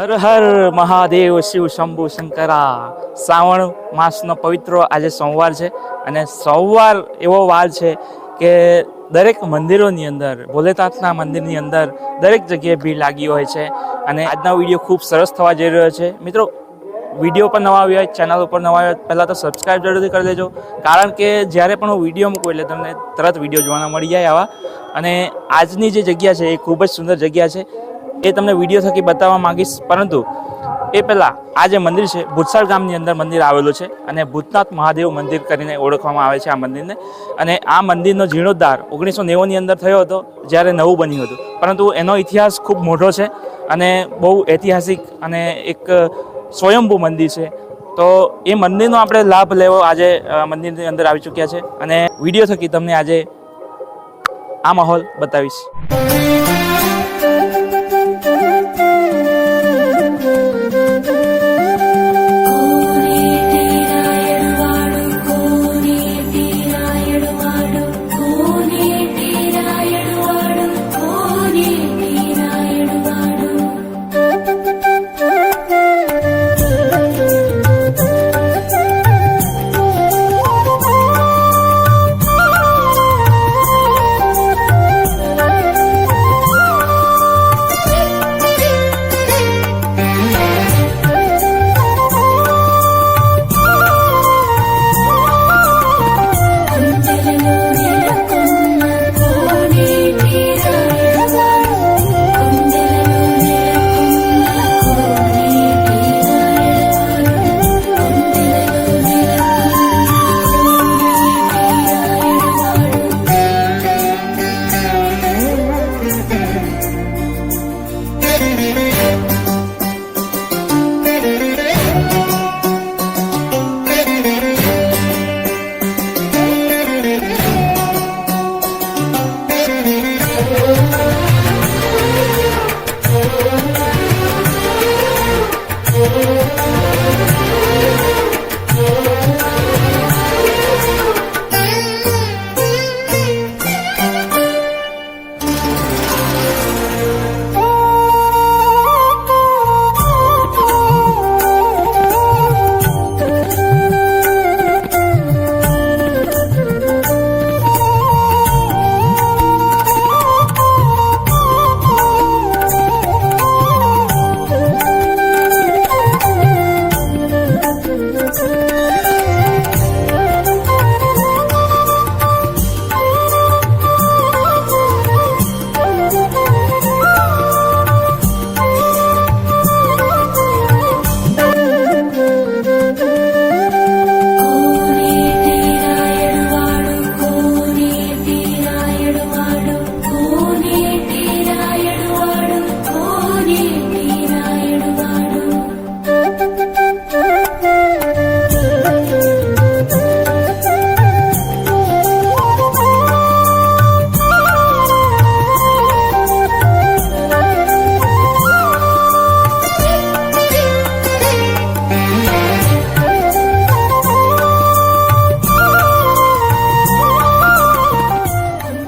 હર હર મહાદેવ શિવ શંભુ શંકરા. શ્રાવણ માસનો પવિત્ર આજે સોમવાર છે અને સોમવાર એવો વાર છે કે દરેક મંદિરોની અંદર, ભોલેનાથના મંદિરની અંદર દરેક જગ્યાએ ભીડ લાગી હોય છે. અને આજનો વિડીયો ખૂબ સરસ થવા જઈ રહ્યો છે. મિત્રો, વિડીયો પર નવા આવ્યા હોય, ચેનલ ઉપર નવા આવ્યા હોય, પહેલાં તો સબસ્ક્રાઈબ જરૂરથી કરી દેજો, કારણ કે જ્યારે પણ હું વિડીયો મૂકું એટલે તમને તરત વિડીયો જોવાના મળી જાય આવા. અને આજની જે જગ્યા છે એ ખૂબ જ સુંદર જગ્યા છે, એ તમને વિડીયો થકી બતાવવા માંગીશ. પરંતુ એ પહેલાં આ જે મંદિર છે, ભૂતસાળ ગામની અંદર મંદિર આવેલું છે અને ભૂતનાથ મહાદેવ મંદિર કરીને ઓળખવામાં આવે છે આ મંદિરને. અને આ મંદિરનો જીર્ણોદ્ધાર 1990ની અંદર થયો હતો, જ્યારે નવું બન્યું હતું. પરંતુ એનો ઇતિહાસ ખૂબ મોટો છે અને બહુ ઐતિહાસિક અને એક સ્વયંભૂ મંદિર છે. તો એ મંદિરનો આપણે લાભ લેવો આજે મંદિરની અંદર આવી ચૂક્યા છે અને વિડીયો થકી તમને આજે આ માહોલ બતાવીશ.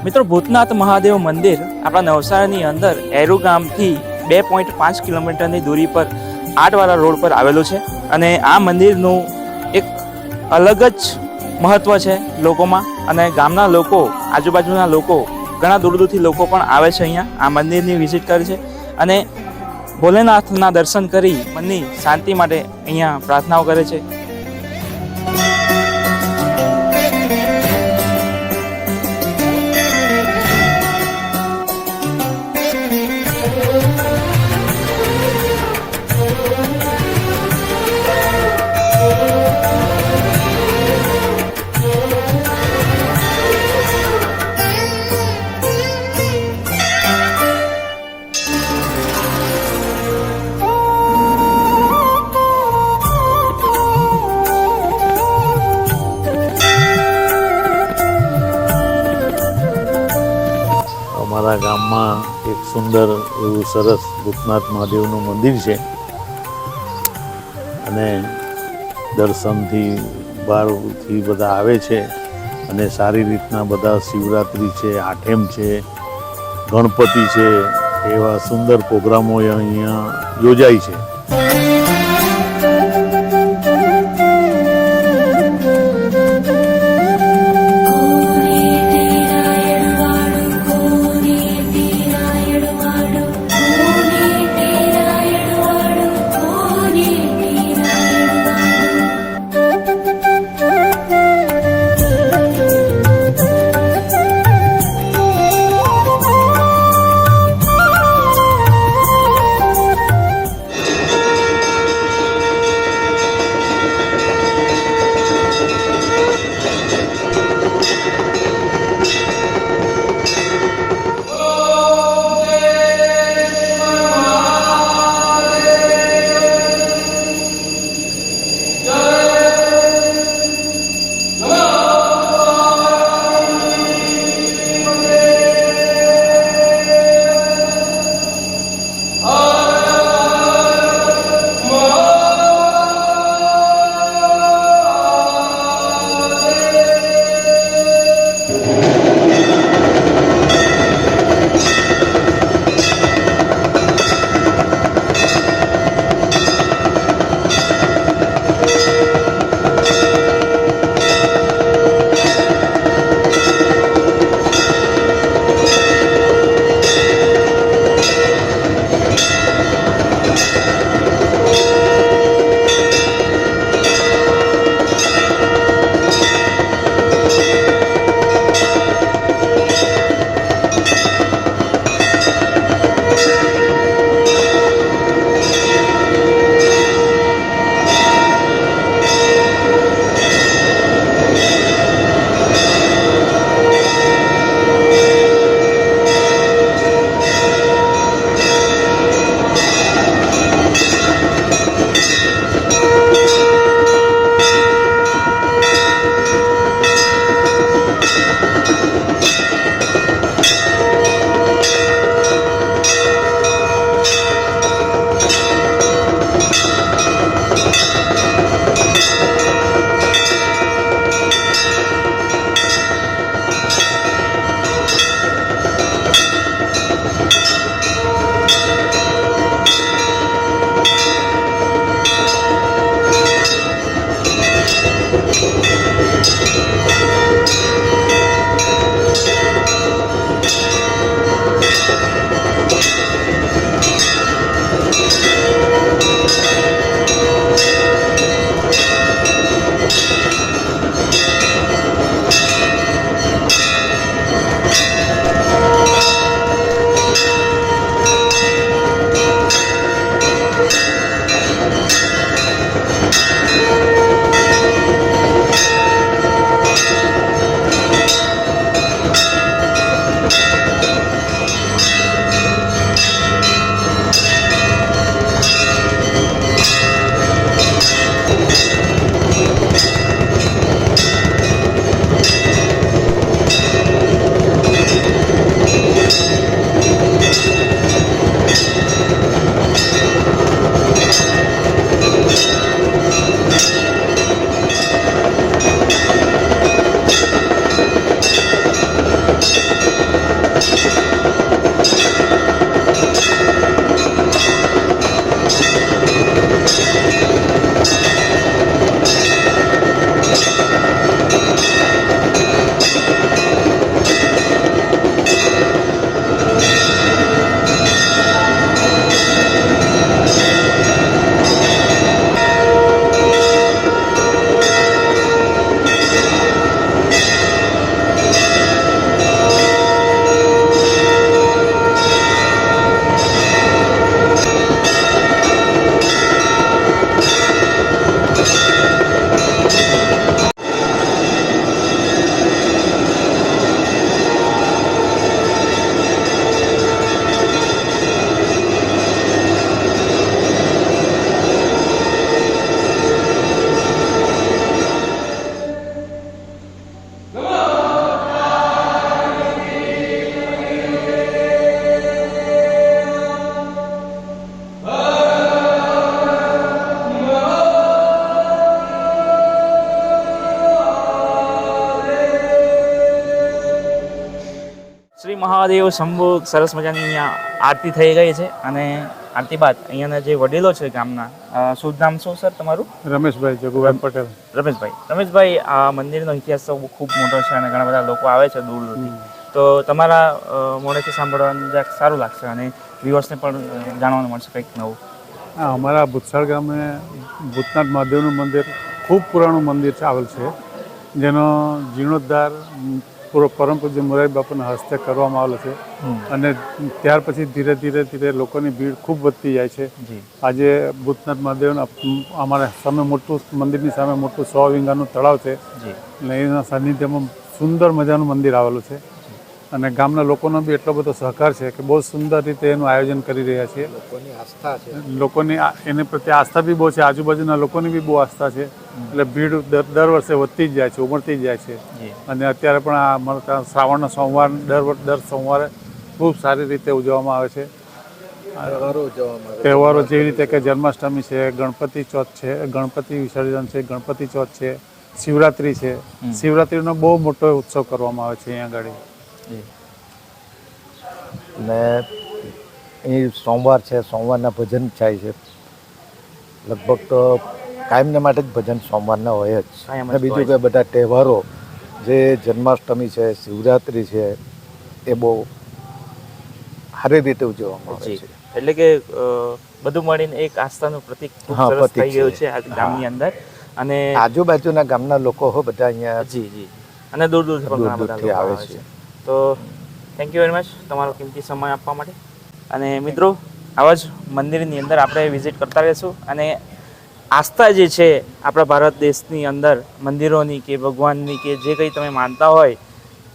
મિત્રો, ભૂતનાથ મહાદેવ મંદિર આપણા નવસારીની અંદર એરુ ગામથી 2.5 કિલોમીટરની દૂરી પર આટવાળા રોડ પર આવેલું છે. અને આ મંદિરનું એક અલગ જ મહત્ત્વ છે લોકોમાં. અને ગામના લોકો, આજુબાજુના લોકો, ઘણા દૂર દૂરથી લોકો પણ આવે છે અહીંયા આ મંદિરની વિઝિટ કરે છે અને ભોલેનાથના દર્શન કરી મનની શાંતિ માટે અહીંયા પ્રાર્થનાઓ કરે છે. અમારા ગામમાં એક સુંદર એવું સરસ ભૂતનાથ મહાદેવનું મંદિર છે અને દર્શનથી બહારથી બધા આવે છે અને સારી રીતના બધા શિવરાત્રિ છે, આઠેમ છે, ગણપતિ છે, એવા સુંદર પ્રોગ્રામો અહીંયા યોજાય છે. મહાદેવ શંભુ સરસ મજાની અહીંયા આરતી થઈ ગઈ છે અને આરતી બાદ અહીંયાના જે વડીલો છે ગામના શુભ નામ શું સર તમારું? રમેશભાઈ જગુભાઈ પટેલ. રમેશભાઈ, આ મંદિરનો ઇતિહાસ તો ખૂબ મોટો છે અને ઘણા બધા લોકો આવે છે દૂર દૂરથી, તો તમારા મોઢેથી સાંભળવાનું જરાક સારું લાગશે અને વ્યુઅર્સને પણ જાણવાનું મળશે કંઈક નવું. હા, અમારા ભૂતસાળ ગામે ભૂતનાથ મહાદેવનું મંદિર ખૂબ પુરાણું મંદિર આવેલ છે, જેનો જીર્ણોદ્ધાર પરમ પૂજ્ય મોરારી બાપુના હસ્તે કરવામાં આવેલો છે અને ત્યાર પછી ધીરે ધીરે લોકોની ભીડ ખૂબ વધતી જાય છે. આજે ભૂતનાથ મહાદેવના અમારા સામે મોટું મંદિરની સામે મોટું 100 વીંગાનું તળાવ છે અને એના સાનિધ્યમાં સુંદર મજાનું મંદિર આવેલું છે અને ગામના લોકોનો બી એટલો બધો સહકાર છે કે બહુ સુંદર રીતે એનું આયોજન કરી રહ્યા છીએ. લોકોની એને પ્રત્યે આસ્થા બી બહુ છે, આજુબાજુના લોકોની બી બહુ આસ્થા છે, એટલે ભીડ દર વર્ષે વધતી જ જાય છે, ઉમરતી જ જાય છે. અને અત્યારે પણ આ અમારા ત્યાં શ્રાવણનો સોમવાર દર સોમવારે ખૂબ સારી રીતે ઉજવવામાં આવે છે. તહેવારો જેવી રીતે કે જન્માષ્ટમી છે, ગણપતિ ચોથ છે, ગણપતિ વિસર્જન છે, ગણપતિ ચોથ છે, શિવરાત્રિ છે. શિવરાત્રિનો બહુ મોટો ઉત્સવ કરવામાં આવે છે અહીંયા આગળ. ને એ સોમવાર છે, સોમવારના ભજન થાય છે. લગભગ તો કાયમને માટે જ ભજન સોમવારના હોય જ. અને બીજું કે બધા તહેવારો જે જન્માષ્ટમી છે, શિવરાત્રિ છે, એ બહુ સારી રીતે ઉજવવામાં આવે છે. એટલે કે બધું મળીને એક આસ્થાનું પ્રતીક ખૂબ સરસ થઈ ગયું છે આ ગામની અંદર અને આજુબાજુના ગામના લોકો હો બધા અહીંયા જી અને દૂર દૂરથી પણ ઘણા બધા લોકો આવે છે. તો થેન્ક યુ વેરી મચ તમારો કિંમતી સમય આપવા માટે. અને મિત્રો, આવા જ મંદિરની અંદર આપણે વિઝિટ કરતા રહીશું અને આસ્થા જે છે આપણા ભારત દેશની અંદર મંદિરોની કે ભગવાનની કે જે કંઈ તમે માનતા હોય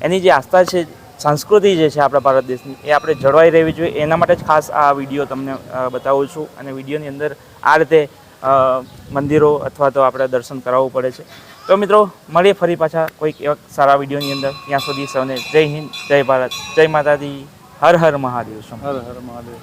એની જે આસ્થા છે, સંસ્કૃતિ જે છે આપણા ભારત દેશની, એ આપણે જળવાઈ રહેવી જોઈએ. એના માટે જ ખાસ આ વિડીયો તમને બતાવું છું અને વિડીયોની અંદર આ રીતે મંદિરો અથવા તો આપણે દર્શન કરાવવું પડે છે. તો મિત્રો, મળીએ ફરી પાછા કોઈક એવા સારા વિડીયોની અંદર. ત્યાં સુધી સૌને જય હિન્દ, જય ભારત, જય માતાજી, Har Har Mahadev. Har Har Mahadev.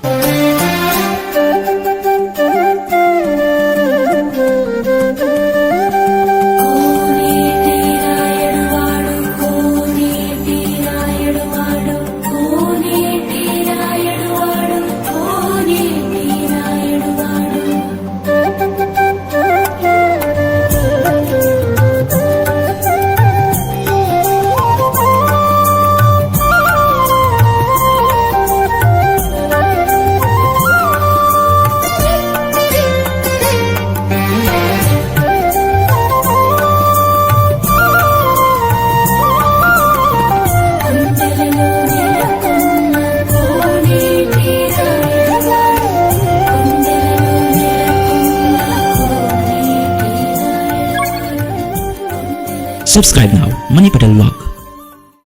Subscribe now, Money Patel Vlog.